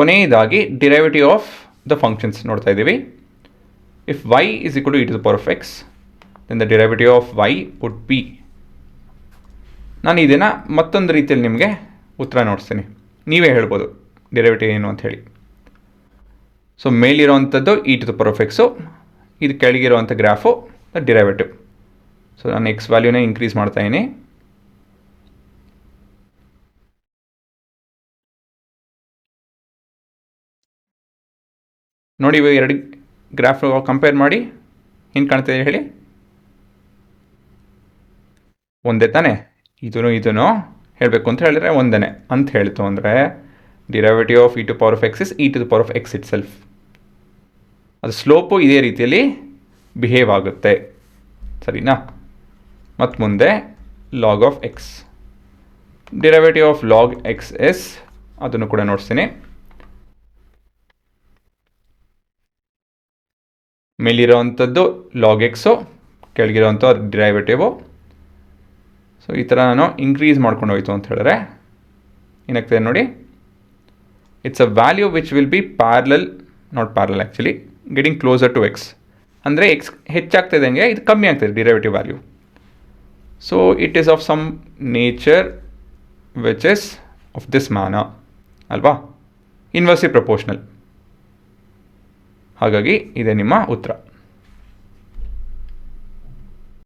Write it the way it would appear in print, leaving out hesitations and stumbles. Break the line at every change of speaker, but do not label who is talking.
ಕೊನೆಯದಾಗಿ derivative of the functions ನೋಡ್ತಾ ಇದ್ದೀವಿ. If y is equal to e to the power of x, then the derivative of y would be, ನಾನು ಇದನ್ನು ಮತ್ತೊಂದು ರೀತಿಯಲ್ಲಿ ನಿಮಗೆ ಉತ್ತರ ನೋಡಿಸ್ತೀನಿ, ನೀವೇ ಹೇಳ್ಬೋದು ಡಿರೈವೇಟಿವ್ ಏನು ಅಂತ ಹೇಳಿ. ಸೊ ಮೇಲಿರುವಂಥದ್ದು e to the power of x, ಇದು ಕೆಳಗಿರುವಂಥ ಗ್ರಾಫು ದ ಡಿರೈವೇಟಿವ್. ಸೊ ನಾನು ಎಕ್ಸ್ ವ್ಯಾಲ್ಯೂನೇ ಇನ್ಕ್ರೀಸ್ ಮಾಡ್ತಾಯಿದ್ದೀನಿ. ನೋಡಿ, ಇವಾಗ ಎರಡು ಗ್ರಾಫ್ ಕಂಪೇರ್ ಮಾಡಿ ಏನು ಕಾಣ್ತಾಯಿದೆ ಹೇಳಿ. ಒಂದೇ ತಾನೇ, ಇದೂ ಹೇಳಬೇಕು ಅಂತ ಹೇಳಿದ್ರೆ ಒಂದೇ ಅಂತ ಹೇಳ್ತು ಅಂದರೆ derivative of e to the power of x is e to the power of x itself. ಅದು ಸ್ಲೋಪು ಇದೇ ರೀತಿಯಲ್ಲಿ ಬಿಹೇವ್ ಆಗುತ್ತೆ, ಸರಿನಾ. ಮತ್ತು ಮುಂದೆ log of x, derivative of log x is, ಅದನ್ನು ಕೂಡ ನೋಡ್ತೀನಿ. ಮೇಲಿರೋವಂಥದ್ದು ಲಾಗ್ ಎಕ್ಸು, ಕೆಳಗಿರೋವಂಥ ಡಿರೈವೇಟಿವು. ಸೊ ಈ ಥರ ನಾನು ಇನ್ಕ್ರೀಸ್ ಮಾಡ್ಕೊಂಡು ಹೋಯ್ತು ಅಂತ ಹೇಳಿದ್ರೆ ಏನಾಗ್ತದೆ ನೋಡಿ, it's a value which will be parallel, not parallel actually, getting closer to x. ಅಂದರೆ ಎಕ್ಸ್ ಹೆಚ್ಚಾಗ್ತಿದ್ದಂಗೆ ಇದು ಕಮ್ಮಿ ಆಗ್ತದೆ derivative value. So it is of some nature which is of this manner ಅಲ್ವಾ, ಇನ್ವರ್ಸ್ಲಿ ಪ್ರಪೋರ್ಷನಲ್. ಹಾಗಾಗಿ ಇದೇ ನಿಮ್ಮ ಉತ್ತರ.